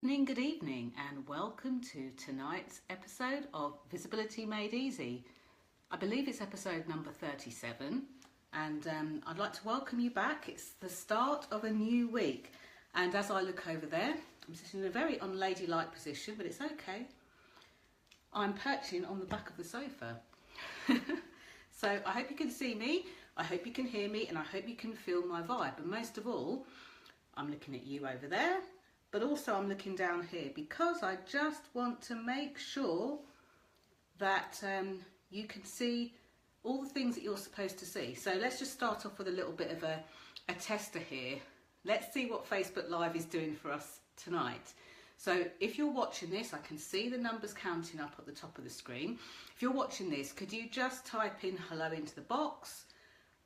Good evening, and welcome to tonight's episode of Visibility Made Easy. I believe it's episode number 37, and I'd like to welcome you back. It's the start of a new week, and as I look over there, I'm sitting in a very unladylike position, but it's okay. I'm perching on the back of the sofa. So I hope you can see me, I hope you can hear me, and I hope you can feel my vibe. But most of all, I'm looking at you over there. But also I'm looking down here because I just want to make sure that you can see all the things that you're supposed to see. So let's just start off with a little bit of a tester here. Let's see what Facebook Live is doing for us tonight. So if you're watching this, I can see the numbers counting up at the top of the screen. If you're watching this, could you just type in hello into the box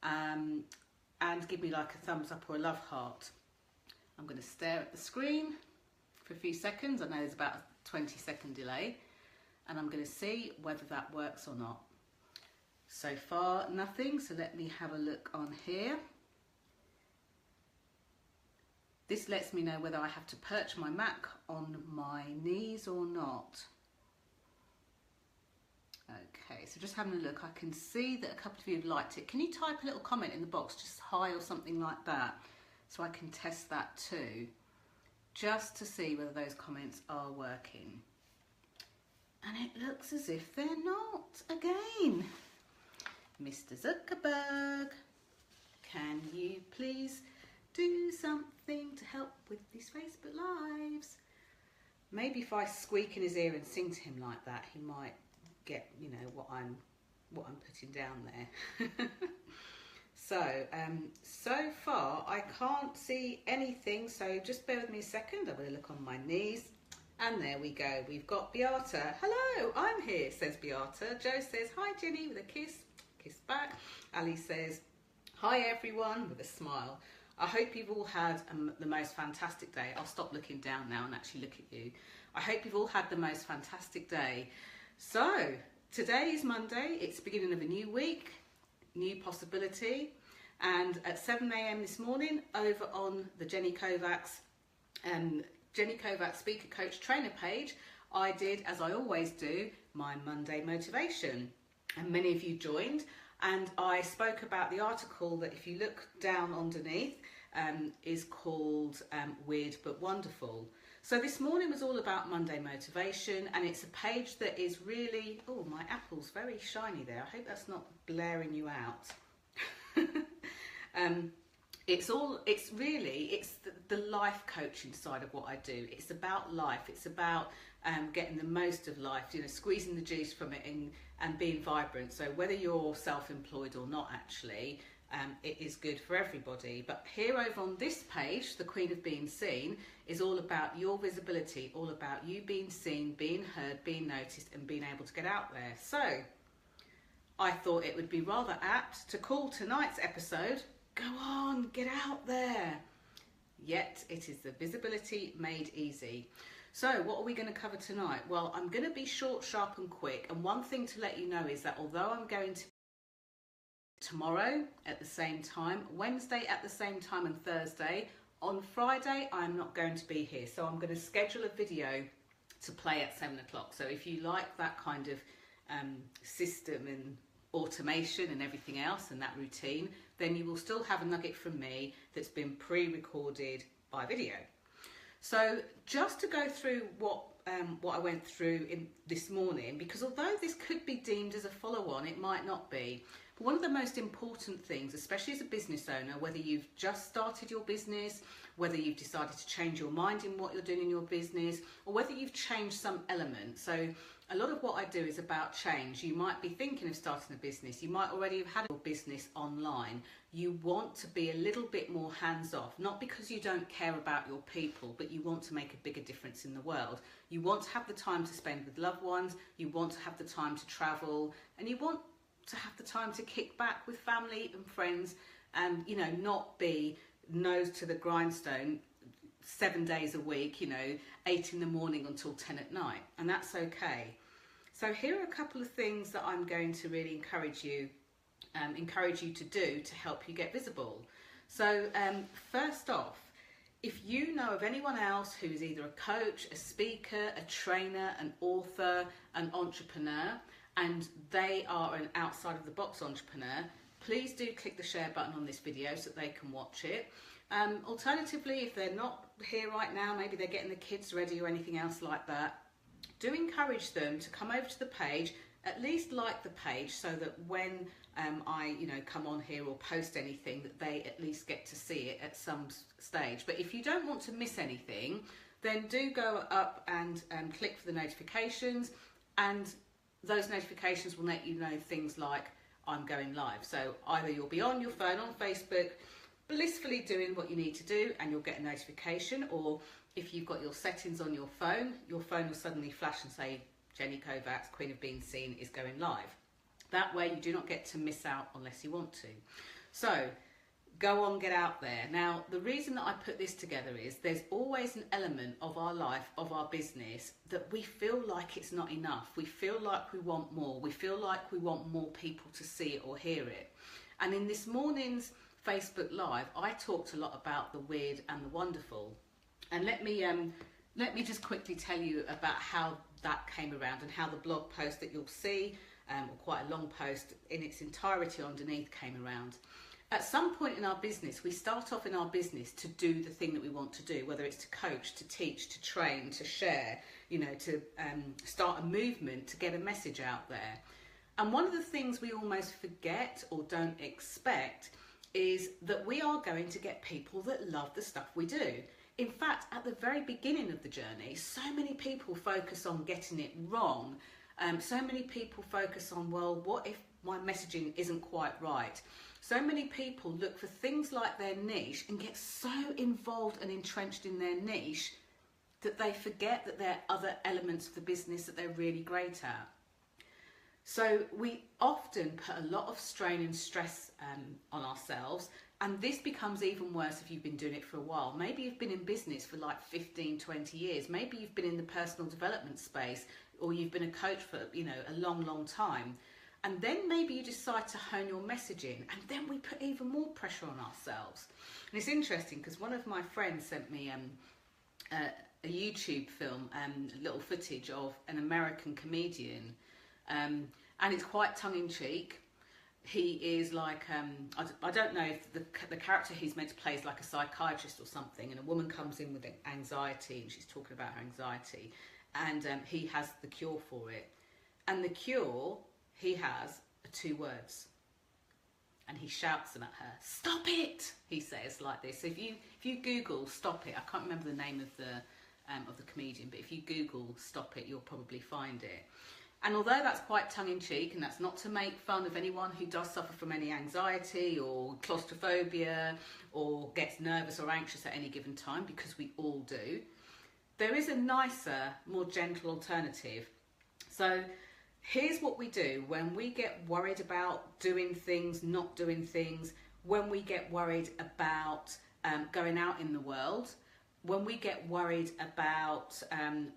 and give me like a thumbs up or a love heart? I'm going to stare at the screen for a few seconds. I know there's about a 20-second delay, and I'm going to see whether that works or not. So far, nothing, so let me have a look on here. This lets me know whether I have to perch my Mac on my knees or not. Okay, so just having a look, I can see that a couple of you have liked it. Can you type a little comment in the box, just hi or something like that? So I can test that too, just to see whether those comments are working. And it looks as if they're not again. Mr. Zuckerberg, can you please do something to help with these Facebook Lives? Maybe if I squeak in his ear and sing to him like that, he might get, you know, what I'm putting down there. So far I can't see anything, so just bear with me a second. I'm going to look on my knees, and there we go. We've got Beata. Hello, I'm here, says Beata. Joe says, hi Jenny, with a kiss back. Ali says, hi everyone, with a smile. I hope you've all had the most fantastic day. I'll stop looking down now and actually look at you. I hope you've all had the most fantastic day. So, today is Monday. It's the beginning of a new week, new possibility. And at 7 a.m. this morning, over on the Jenny Kovacs Speaker Coach Trainer page, I did, as I always do, my Monday motivation. And many of you joined, and I spoke about the article that, if you look down underneath, is called Weird But Wonderful. So this morning was all about Monday motivation, and it's a page that is really, oh, my apple's very shiny there. I hope that's not blaring you out. It's the life coaching side of what I do. It's about life. It's about getting the most of life, you know, squeezing the juice from it and being vibrant. So whether you're self-employed or not, actually, it is good for everybody. But here over on this page, the Queen of Being Seen, is all about your visibility, all about you being seen, being heard, being noticed, and being able to get out there. So I thought it would be rather apt to call tonight's episode, Go On, Get Out There. Yet it is the Visibility Made Easy. So what are we going to cover tonight? Well, I'm going to be short, sharp and quick. And one thing to let you know is that although I'm going to tomorrow at the same time, Wednesday at the same time, and Thursday, on Friday I'm not going to be here. So I'm going to schedule a video to play at 7 o'clock. So if you like that kind of system and automation and everything else and that routine, then you will still have a nugget from me that's been pre-recorded by video. So just to go through what I went through in this morning, because although this could be deemed as a follow-on, it might not be. But one of the most important things, especially as a business owner, whether you've just started your business, whether you've decided to change your mind in what you're doing in your business, or whether you've changed some element. So a lot of what I do is about change. You might be thinking of starting a business. You might already have had your business online. You want to be a little bit more hands-off, not because you don't care about your people, but you want to make a bigger difference in the world. You want to have the time to spend with loved ones. You want to have the time to travel, and you want to have the time to kick back with family and friends, and, you know, not be nose to the grindstone 7 days a week, you know, 8 in the morning until 10 at night, and that's okay. So here are a couple of things that I'm going to really encourage you to do to help you get visible. So first off, if you know of anyone else who is either a coach, a speaker, a trainer, an author, an entrepreneur, and they are an outside of the box entrepreneur, please do click the share button on this video so that they can watch it. Alternatively, if they're not here right now, maybe they're getting the kids ready or anything else like that, do encourage them to come over to the page, at least like the page, so that when I come on here or post anything, that they at least get to see it at some stage. But if you don't want to miss anything, then do go up and click for the notifications, and those notifications will let you know things like I'm going live. So either you'll be on your phone on Facebook blissfully doing what you need to do and you'll get a notification, or if you've got your settings on your phone will suddenly flash and say Jenny Kovacs, Queen of Being Seen, is going live. That way you do not get to miss out unless you want to. So go on, get out there. Now, the reason that I put this together is there's always an element of our life, of our business, that we feel like it's not enough. We feel like we want more. We feel like we want more people to see it or hear it. And in this morning's Facebook Live, I talked a lot about the weird and the wonderful. And let me just quickly tell you about how that came around and how the blog post that you'll see, or quite a long post in its entirety underneath, came around. At some point in our business, we start off in our business to do the thing that we want to do, whether it's to coach, to teach, to train, to share, to start a movement, to get a message out there. And one of the things we almost forget or don't expect is that we are going to get people that love the stuff we do. In fact, at the very beginning of the journey, so many people focus on getting it wrong. So many people focus on, well, what if my messaging isn't quite right? So many people look for things like their niche and get so involved and entrenched in their niche that they forget that there are other elements of the business that they're really great at. So we often put a lot of strain and stress on ourselves, and this becomes even worse if you've been doing it for a while. Maybe you've been in business for like 15, 20 years. Maybe you've been in the personal development space, or you've been a coach for a long, long time. And then maybe you decide to hone your messaging, and then we put even more pressure on ourselves. And it's interesting because one of my friends sent me a YouTube film, a little footage of an American comedian, and it's quite tongue-in-cheek. He is like, I don't know if the character he's meant to play is like a psychiatrist or something, and a woman comes in with anxiety and she's talking about her anxiety, and he has the cure for it. And the cure he has are 2 words, and he shouts them at her. Stop it, he says, like this. So if you Google stop it, I can't remember the name of the comedian, but if you Google stop it, you'll probably find it. And although that's quite tongue-in-cheek, and that's not to make fun of anyone who does suffer from any anxiety or claustrophobia or gets nervous or anxious at any given time, because we all do, there is a nicer, more gentle alternative. So here's what we do when we get worried about doing things, not doing things, when we get worried about going out in the world, when we get worried about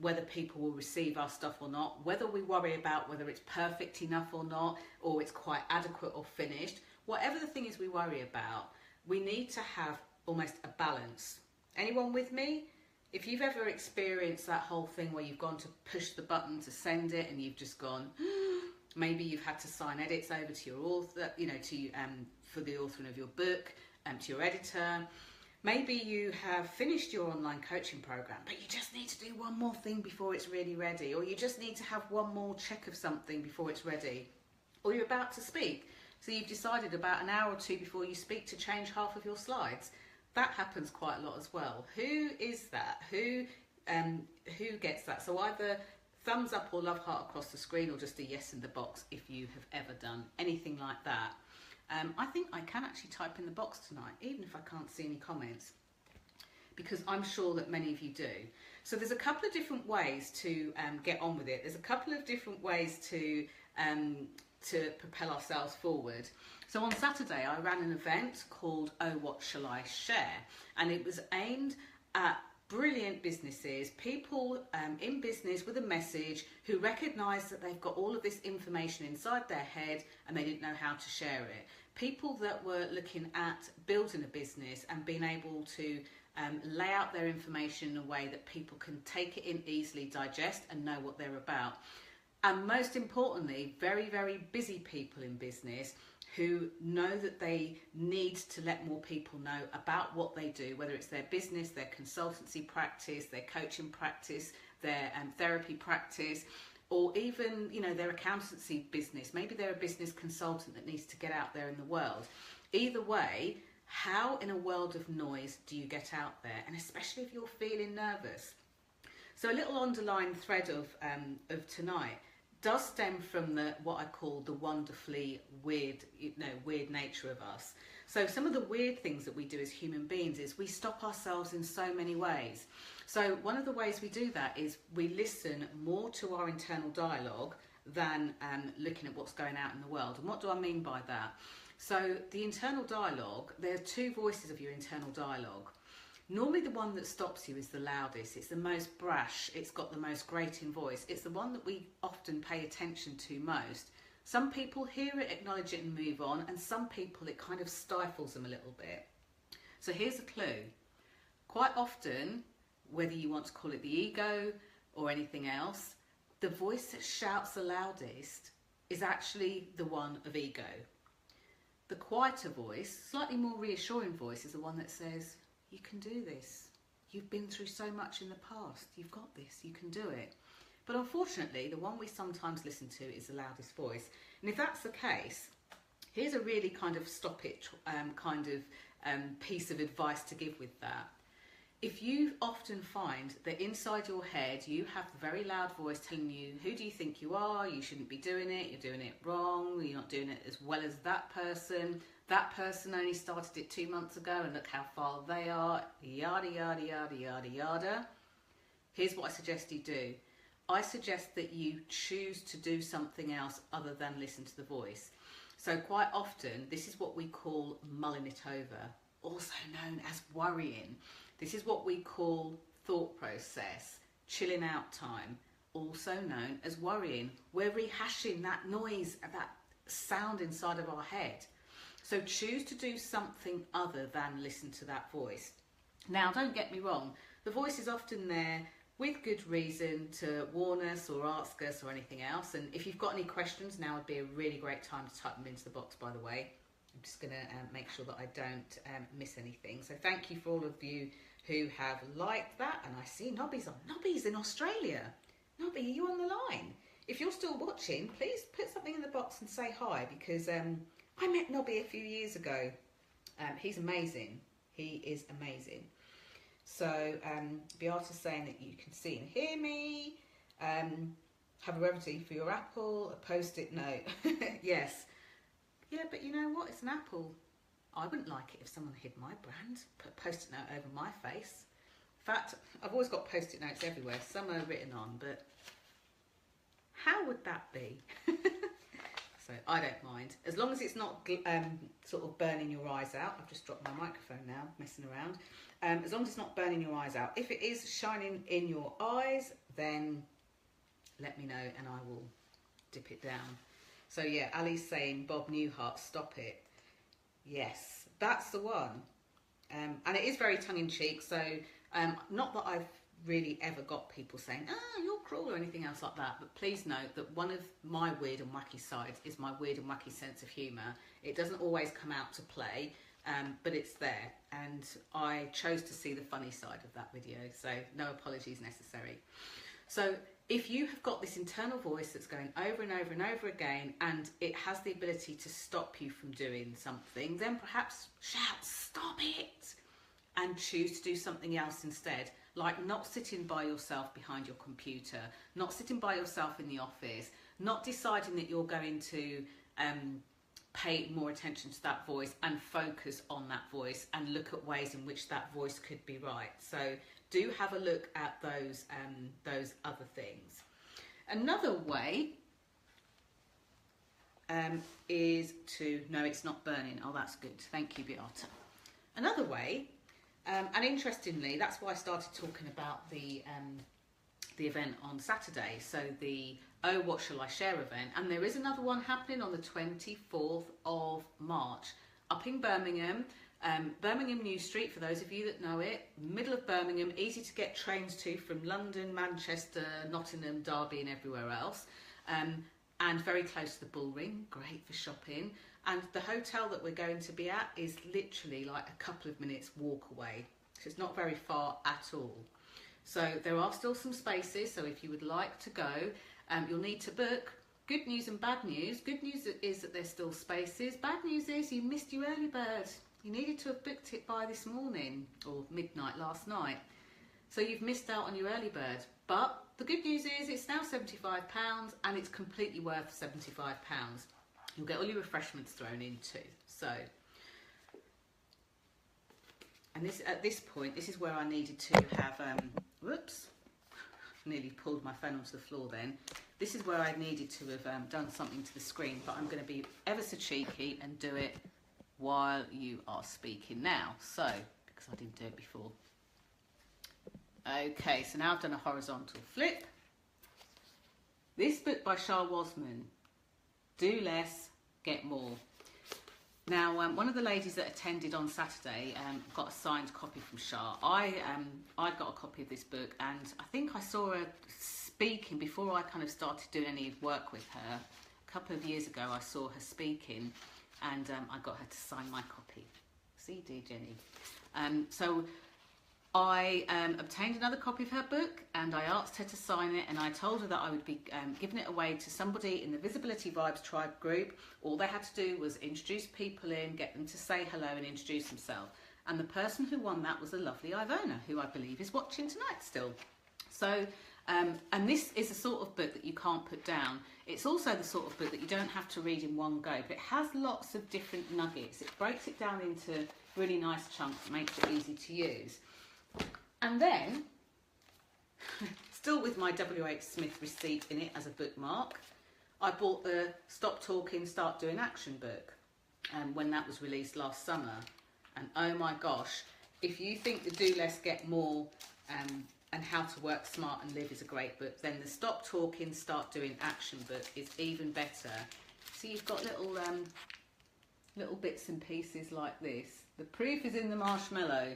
whether people will receive our stuff or not, whether we worry about whether it's perfect enough or not, or it's quite adequate or finished, whatever the thing is we worry about, we need to have almost a balance. Anyone with me? If you've ever experienced that whole thing where you've gone to push the button to send it and you've just gone, maybe you've had to sign edits over to your author, for the authoring of your book, to your editor. Maybe you have finished your online coaching program, but you just need to do one more thing before it's really ready, or you just need to have one more check of something before it's ready, or you're about to speak. So you've decided about an hour or 2 before you speak to change half of your slides. That happens quite a lot as well. Who is that? Who gets that? So either thumbs up or love heart across the screen, or just a yes in the box if you have ever done anything like that. I think I can actually type in the box tonight, even if I can't see any comments, because I'm sure that many of you do. So there's a couple of different ways to get on with it. There's a couple of different ways to propel ourselves forward. So on Saturday, I ran an event called Oh, What Shall I Share? And it was aimed at brilliant businesses, people in business with a message who recognise that they've got all of this information inside their head and they didn't know how to share it. People that were looking at building a business and being able to lay out their information in a way that people can take it in easily, digest and know what they're about. And most importantly, very, very busy people in business who know that they need to let more people know about what they do, whether it's their business, their consultancy practice, their coaching practice, their therapy practice, or even, you know, their accountancy business. Maybe they're a business consultant that needs to get out there in the world. Either way, how in a world of noise do you get out there? And especially if you're feeling nervous. So a little underlying thread of tonight does stem from what I call the wonderfully weird, weird nature of us. So some of the weird things that we do as human beings is we stop ourselves in so many ways. So one of the ways we do that is we listen more to our internal dialogue than looking at what's going out in the world. And what do I mean by that? So the internal dialogue, there are two voices of your internal dialogue. Normally the one that stops you is the loudest, it's the most brash, it's got the most grating voice, it's the one that we often pay attention to most. Some people hear it, acknowledge it and move on, and some people it kind of stifles them a little bit. So here's a clue. Quite often, whether you want to call it the ego or anything else, the voice that shouts the loudest is actually the one of ego. The quieter voice, slightly more reassuring voice, is the one that says, you can do this. You've been through so much in the past. You've got this. You can do it. But unfortunately, the one we sometimes listen to is the loudest voice. And if that's the case, here's a really kind of stop it piece of advice to give with that. If you often find that inside your head you have a very loud voice telling you, who do you think you are? You shouldn't be doing it. You're doing it wrong. You're not doing it as well as that person. That person only started it 2 months ago and look how far they are. Yada, yada, yada, yada, yada. Here's what I suggest you do. I suggest that you choose to do something else other than listen to the voice. So quite often, this is what we call mulling it over, also known as worrying. This is what we call thought process, chilling out time, also known as worrying. We're rehashing that noise, that sound inside of our head. So choose to do something other than listen to that voice. Now, don't get me wrong, the voice is often there with good reason to warn us or ask us or anything else. And if you've got any questions, now would be a really great time to type them into the box, by the way. I'm just going to make sure that I don't miss anything. So thank you for all of you who have liked that. And I see Nobby's on. Nobby's in Australia. Nobby, are you on the line? If you're still watching, please put something in the box and say hi, because I met Nobby a few years ago. He's amazing. He is amazing. So Beata's saying that you can see and hear me. Have a remedy for your apple, a post-it note. Yes. Yeah, but you know what? It's an apple. I wouldn't like it if someone hid my brand, put a post-it note over my face. In fact, I've always got post-it notes everywhere. Some are written on, but how would that be? So I don't mind. As long as it's not sort of burning your eyes out. I've just dropped my microphone now, messing around. As long as it's not burning your eyes out. If it is shining in your eyes, then let me know and I will dip it down. So yeah, Ali's saying, Bob Newhart, stop it. Yes, that's the one. And it is very tongue-in-cheek. So not that I've really ever got people saying, you're cruel or anything else like that, but please note that one of my weird and wacky sides is my weird and wacky sense of humour. It doesn't always come out to play, but it's there, and I chose to see the funny side of that video, so no apologies necessary. So if you have got this internal voice that's going over and over and over again, and it has the ability to stop you from doing something, then perhaps shout, stop it, and choose to do something else instead. Like not sitting by yourself behind your computer, not sitting by yourself in the office, not deciding that you're going to pay more attention to that voice and focus on that voice and look at ways in which that voice could be right. So do have a look at those other things. Another way is to, no, it's not burning. Oh, that's good. Thank you, Beata. Another way, and interestingly, that's why I started talking about the event on Saturday. So the Oh, What Shall I Share event. And there is another one happening on the 24th of March up in Birmingham. Birmingham New Street, for those of you that know it, middle of Birmingham, easy to get trains to from London, Manchester, Nottingham, Derby and everywhere else. And very close to the Bull Ring, great for shopping. And the hotel that we're going to be at is literally like a couple of minutes walk away. So it's not very far at all. So there are still some spaces, so if you would like to go, you'll need to book. Good news and bad news. Good news is that there's still spaces. Bad news is you missed your early bird. You needed to have booked it by this morning or midnight last night. So you've missed out on your early bird. But the good news is it's now £75 and it's completely worth £75. You'll get all your refreshments thrown in too. So, and this at this point, this is where I needed to have, whoops, nearly pulled my phone onto the floor then. This is where I needed to have done something to the screen, but I'm going to be ever so cheeky and do it while you are speaking now. So, because I didn't do it before. Okay, so now I've done a horizontal flip. This book by Shah Wasman, Do Less, Get More. Now, one of the ladies that attended on Saturday got a signed copy from Shah. I got a copy of this book, and I think I saw her speaking before I kind of started doing any work with her. A couple of years ago, I saw her speaking, and I got her to sign my copy. See, dear Jenny. So I obtained another copy of her book, and I asked her to sign it, and I told her that I would be giving it away to somebody in the Visibility Vibes Tribe group. All they had to do was introduce people in, get them to say hello and introduce themselves. And the person who won that was the lovely Ivona, who I believe is watching tonight still. So, and this is the sort of book that you can't put down. It's also the sort of book that you don't have to read in one go, but it has lots of different nuggets. It breaks it down into really nice chunks, makes it easy to use. And then, still with my W.H. Smith receipt in it as a bookmark, I bought the Stop Talking, Start Doing Action book when that was released last summer. And oh my gosh, if you think the Do Less, Get More and How to Work Smart and Live is a great book, then the Stop Talking, Start Doing Action book is even better. So you've got little bits and pieces like this. The proof is in the marshmallow.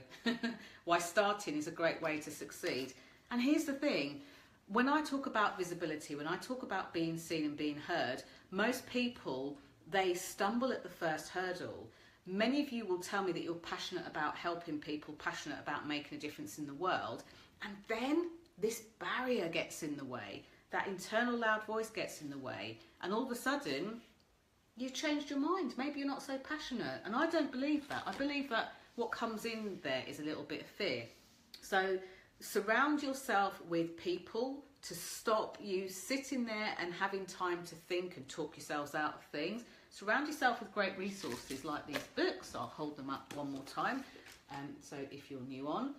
Why starting is a great way to succeed. And here's the thing, when I talk about visibility, when I talk about being seen and being heard, most people, they stumble at the first hurdle. Many of you will tell me that you're passionate about helping people, passionate about making a difference in the world, and then this barrier gets in the way, that internal loud voice gets in the way, and all of a sudden you've changed your mind. Maybe you're not so passionate. And I don't believe that. I believe that what comes in there is a little bit of fear. So surround yourself with people to stop you sitting there and having time to think and talk yourselves out of things. Surround yourself with great resources like these books. I'll hold them up one more time. So if you're new on.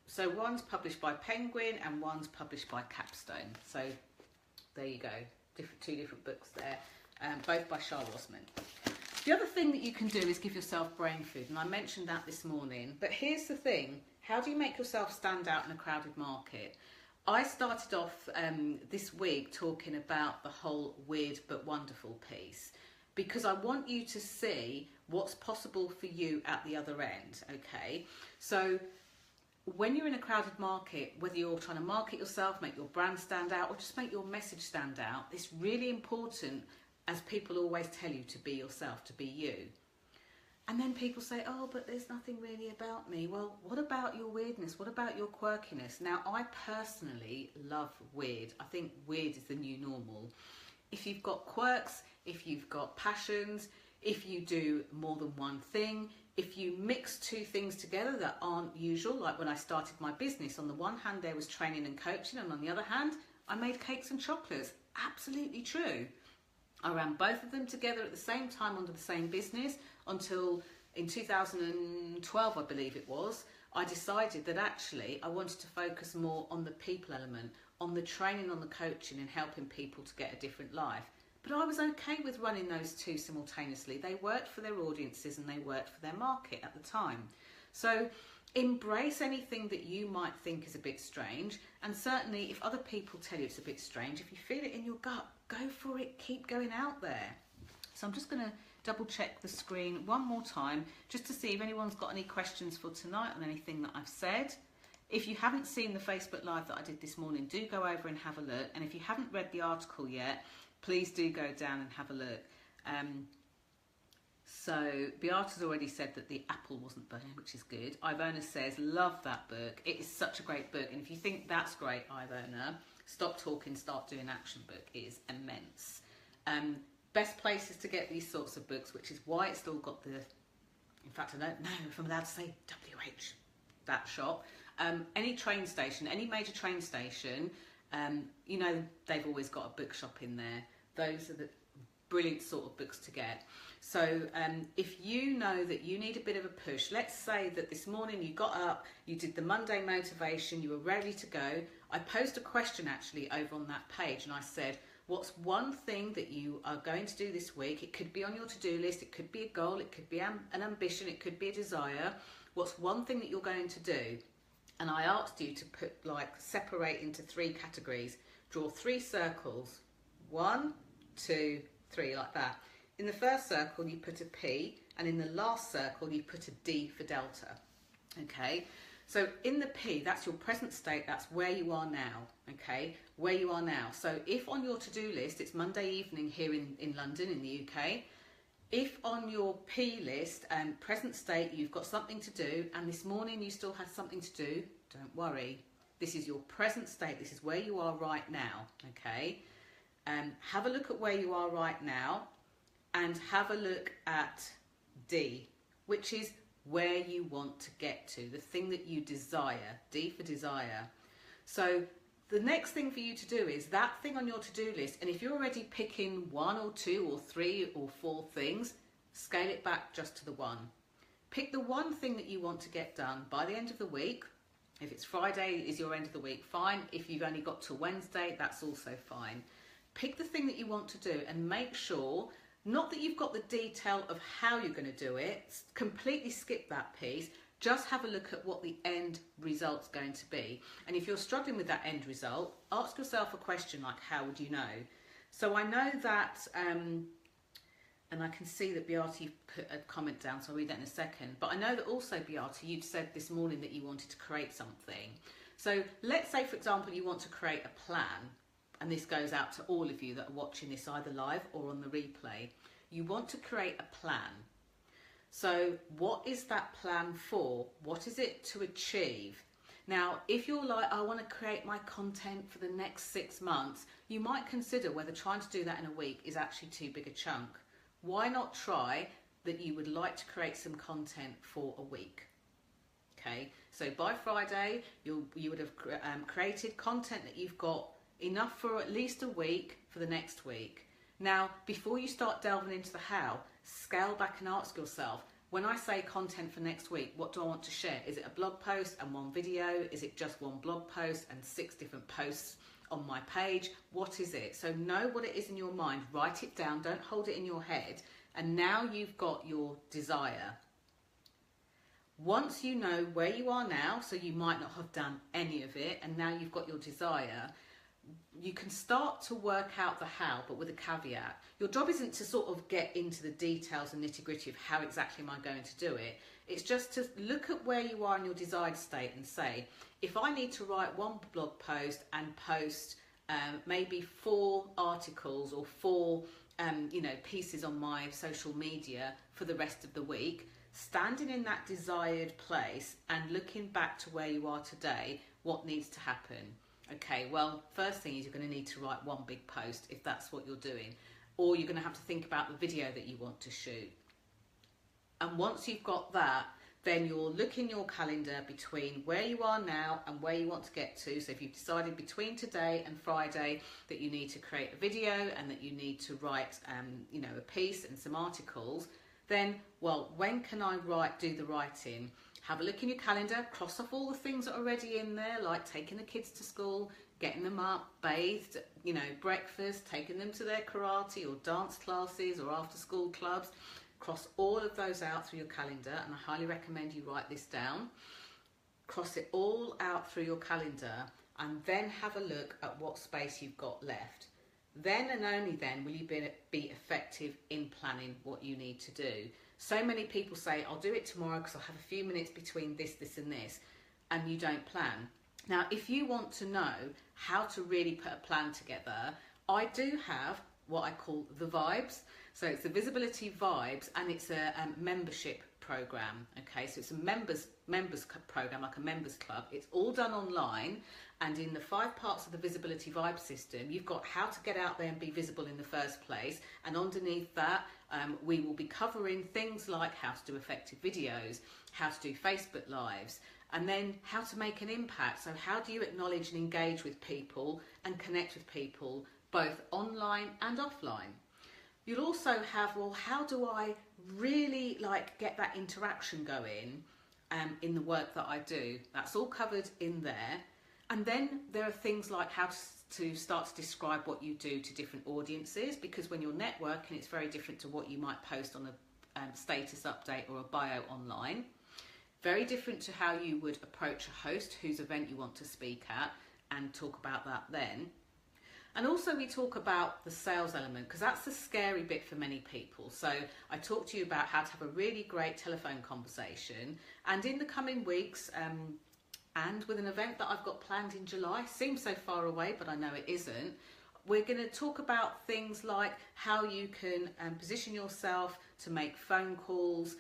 So one's published by Penguin and one's published by Capstone. So there you go. Two different books there, both by Shah Wasman. The other thing that you can do is give yourself brain food, and I mentioned that this morning. But here's the thing, how do you make yourself stand out in a crowded market? I started off this week talking about the whole weird but wonderful piece, because I want you to see what's possible for you at the other end, okay? So when you're in a crowded market, whether you're trying to market yourself, make your brand stand out, or just make your message stand out, it's really important, as people always tell you, to be yourself, to be you. And then people say, oh, but there's nothing really about me. Well, what about your weirdness? What about your quirkiness? Now, I personally love weird. I think weird is the new normal. If you've got quirks, if you've got passions, if you do more than one thing, if you mix two things together that aren't usual, like when I started my business, on the one hand there was training and coaching, and on the other hand I made cakes and chocolates. Absolutely true. I ran both of them together at the same time under the same business until in 2012, I believe it was, I decided that actually I wanted to focus more on the people element, on the training, on the coaching and helping people to get a different life. But I was okay with running those two simultaneously. They worked for their audiences and they worked for their market at the time. So embrace anything that you might think is a bit strange. And certainly if other people tell you it's a bit strange, if you feel it in your gut, go for it. Keep going out there. So I'm just going to double check the screen one more time just to see if anyone's got any questions for tonight on anything that I've said. If you haven't seen the Facebook Live that I did this morning, do go over and have a look. And if you haven't read the article yet, please do go down and have a look. So Beata's already said that the apple wasn't burning, which is good. Ivona says, love that book. It is such a great book. And if you think that's great, Ivona, Stop Talking, Start Doing Action book is immense. Best places to get these sorts of books, which is why it's still got the, in fact, I don't know if I'm allowed to say WH, that shop. Any train station, any major train station, you know, they've always got a bookshop in there. Those are the brilliant sort of books to get. So if you know that you need a bit of a push, let's say that this morning you got up, you did the Monday motivation, you were ready to go. I posed a question actually over on that page and I said, what's one thing that you are going to do this week? It could be on your to-do list, it could be a goal, it could be an ambition, it could be a desire. What's one thing that you're going to do? And I asked you to put, like, separate into 3 categories. Draw 3 circles. 1, 2, 3, like that. In the first circle, you put a P, and in the last circle, you put a D for Delta. Okay? So in the P, that's your present state, that's where you are now. Okay? Where you are now. So if on your to-do list, it's Monday evening here in London, in the UK, if on your P list and present state you've got something to do and this morning you still had something to do, don't worry. This is your present state. This is where you are right now. Okay. Have a look at where you are right now and have a look at D, which is where you want to get to, the thing that you desire. D for desire. So the next thing for you to do is that thing on your to-do list, and if you're already picking 1 or 2 or 3 or 4 things, scale it back just to the 1. Pick the one thing that you want to get done by the end of the week. If it's Friday is your end of the week, fine. If you've only got till Wednesday, that's also fine. Pick the thing that you want to do and make sure, not that you've got the detail of how you're going to do it, completely skip that piece. Just have a look at what the end result's going to be. And if you're struggling with that end result, ask yourself a question like, how would you know? So I know that, and I can see that Beata put a comment down, so I'll read that in a second. But I know that also, Beata, you'd said this morning that you wanted to create something. So let's say, for example, you want to create a plan. And this goes out to all of you that are watching this either live or on the replay. You want to create a plan. So what is that plan for? What is it to achieve? Now, if you're like, I want to create my content for the next 6 months, you might consider whether trying to do that in a week is actually too big a chunk. Why not try that you would like to create some content for a week? Okay, so by Friday, you would have created content that you've got enough for at least a week for the next week. Now, before you start delving into the how, scale back and ask yourself, when I say content for next week, what do I want to share? Is it a blog post and 1 video? Is it just 1 blog post and 6 different posts on my page? What is it? So know what it is in your mind, write it down, don't hold it in your head, and now you've got your desire. Once you know where you are now, so you might not have done any of it, and now you've got your desire, you can start to work out the how, but with a caveat. Your job isn't to sort of get into the details and nitty-gritty of how exactly am I going to do it. It's just to look at where you are in your desired state and say, if I need to write 1 blog post and post maybe 4 articles or 4 pieces on my social media for the rest of the week, standing in that desired place and looking back to where you are today, what needs to happen? Okay, well, first thing is you're going to need to write 1 big post if that's what you're doing. Or you're going to have to think about the video that you want to shoot. And once you've got that, then you'll look in your calendar between where you are now and where you want to get to. So if you've decided between today and Friday that you need to create a video and that you need to write, a piece and some articles, then, well, when can I do the writing? Have a look in your calendar, cross off all the things that are already in there, like taking the kids to school, getting them up, bathed, breakfast, taking them to their karate or dance classes or after school clubs. Cross all of those out through your calendar, and I highly recommend you write this down. Cross it all out through your calendar and then have a look at what space you've got left. then and only then will you be effective in planning what you need to do. So many people say, I'll do it tomorrow because I'll have a few minutes between this, this and this, and you don't plan. Now, if you want to know how to really put a plan together, I do have what I call the vibes. So it's the Visibility Vibes, and it's a membership program. Okay, so it's a members program, like a members club. It's all done online, and in the 5 parts of the Visibility Vibe system, you've got how to get out there and be visible in the first place, and underneath that we will be covering things like how to do effective videos, how to do Facebook Lives, and then how to make an impact. So how do you acknowledge and engage with people and connect with people both online and offline? You'll also have, well, how do I really get that interaction going in the work that I do? That's all covered in there. And then there are things like how to start to describe what you do to different audiences, because when you're networking, it's very different to what you might post on a status update or a bio online. Very different to how you would approach a host whose event you want to speak at, and talk about that then. And also we talk about the sales element, because that's the scary bit for many people. So I talk to you about how to have a really great telephone conversation, and in the coming weeks, and with an event that I've got planned in July, seems so far away, but I know it isn't, we're going to talk about things like how you can position yourself to make phone calls,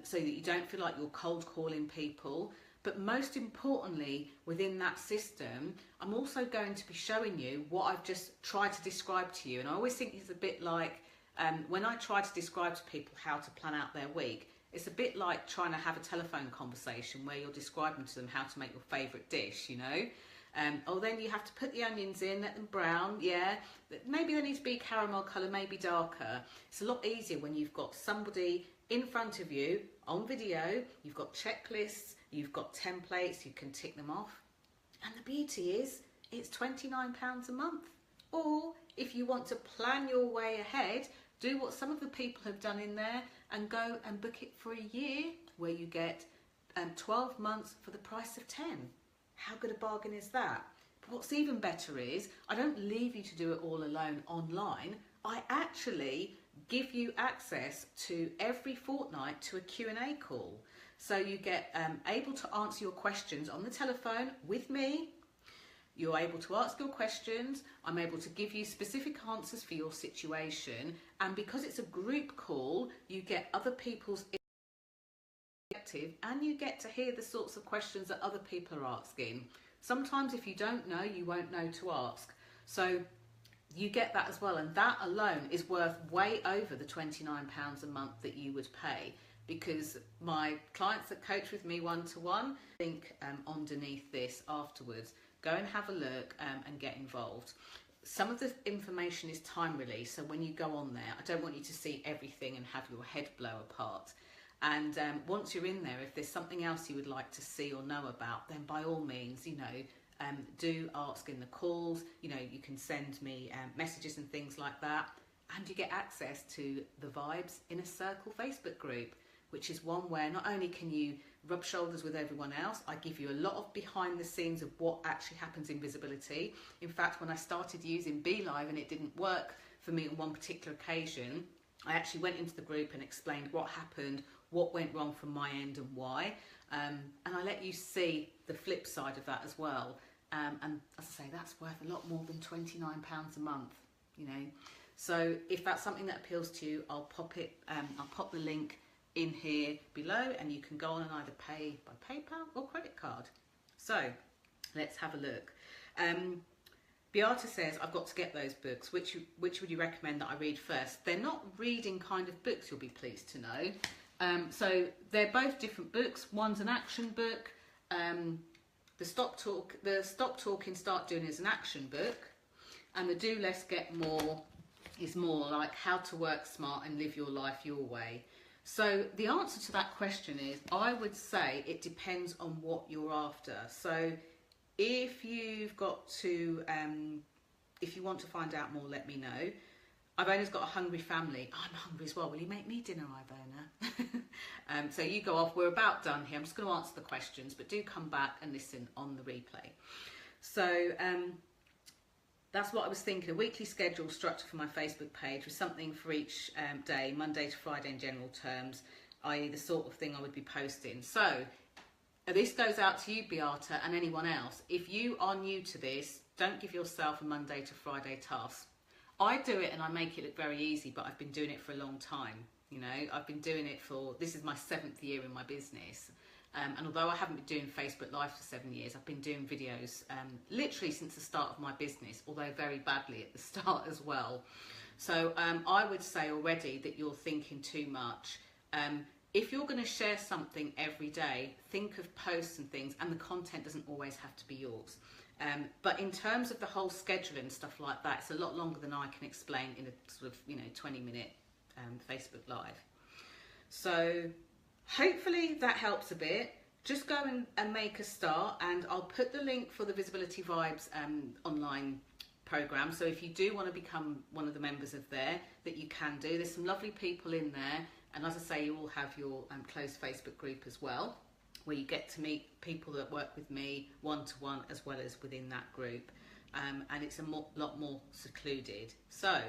so that you don't feel like you're cold calling people. But most importantly, within that system, I'm also going to be showing you what I've just tried to describe to you. And I always think it's a bit like when I try to describe to people how to plan out their week, it's a bit like trying to have a telephone conversation where you're describing to them how to make your favourite dish, you know. Oh, then you have to put the onions in, let them brown, yeah. Maybe they need to be caramel colour, maybe darker. It's a lot easier when you've got somebody in front of you on video, you've got checklists, you've got templates, you can tick them off. And the beauty is, it's £29 a month. Or if you want to plan your way ahead, do what some of the people have done in there and go and book it for a year, where you get 12 months for the price of 10. How good a bargain is that? But what's even better is, I don't leave you to do it all alone online. I actually give you access to every fortnight to a Q&A call. So you get able to answer your questions on the telephone with me. You're able to ask your questions. I'm able to give you specific answers for your situation. And because it's a group call, you get other people's perspective, and you get to hear the sorts of questions that other people are asking. Sometimes if you don't know, you won't know to ask. So you get that as well, and that alone is worth way over the £29 a month that you would pay, because my clients that coach with me one-to-one think underneath this afterwards. Go and have a look and get involved. Some of the information is time release, so when you go on there, I don't want you to see everything and have your head blow apart. And once you're in there, if there's something else you would like to see or know about, then by all means, you know, do ask in the calls. You know, you can send me messages and things like that, and you get access to the Vibes Inner Circle Facebook group, which is one where not only can you rub shoulders with everyone else, I give you a lot of behind the scenes of what actually happens in visibility. In fact, when I started using BeLive and it didn't work for me on one particular occasion, I actually went into the group and explained what happened, what went wrong from my end and why, and I let you see the flip side of that as well. And as I say, that's worth a lot more than £29 a month, you know. So if that's something that appeals to you, I'll pop the link in here below, and you can go on and either pay by PayPal or credit card. So let's have a look. Beata says, I've got to get those books. Which would you recommend that I read first? They're not reading kind of books, you'll be pleased to know. So they're both different books. One's an action book. The Stop Talking, Start Doing is an action book. And the Do Less, Get More is more like how to work smart and live your life your way. So the answer to that question is, I would say it depends on what you're after. So if you've got to, if you want to find out more, let me know. Ivona's got a hungry family. I'm hungry as well. Will you make me dinner, Ivona? So you go off. We're about done here. I'm just going to answer the questions, but do come back and listen on the replay. So that's what I was thinking, a weekly schedule structure for my Facebook page with something for each day, Monday to Friday in general terms, i.e. the sort of thing I would be posting. So this goes out to you, Beata, and anyone else. If you are new to this, don't give yourself a Monday to Friday task. I do it and I make it look very easy, but I've been doing it for a long time. You know, I've been doing it this is my 7th year in my business. And although I haven't been doing Facebook Live for 7 years, I've been doing videos literally since the start of my business, although very badly at the start as well. So I would say already that you're thinking too much. If you're going to share something every day, think of posts and things, and the content doesn't always have to be yours. But in terms of the whole schedule and stuff like that, it's a lot longer than I can explain in a sort of 20-minute Facebook Live. So hopefully that helps a bit. Just go and make a start, and I'll put the link for the Visibility Vibes online program. So if you do want to become one of the members of there, that you can do. There's some lovely people in there, and as I say, you all have your closed Facebook group as well, where you get to meet people that work with me one-to-one as well as within that group, and it's a lot more secluded. So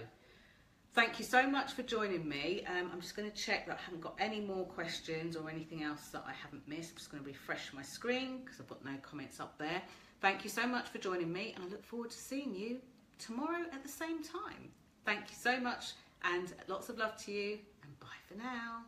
thank you so much for joining me. I'm just going to check that I haven't got any more questions or anything else that I haven't missed. I'm just going to refresh my screen because I've got no comments up there. Thank you so much for joining me, and I look forward to seeing you tomorrow at the same time. Thank you so much, and lots of love to you, and bye for now.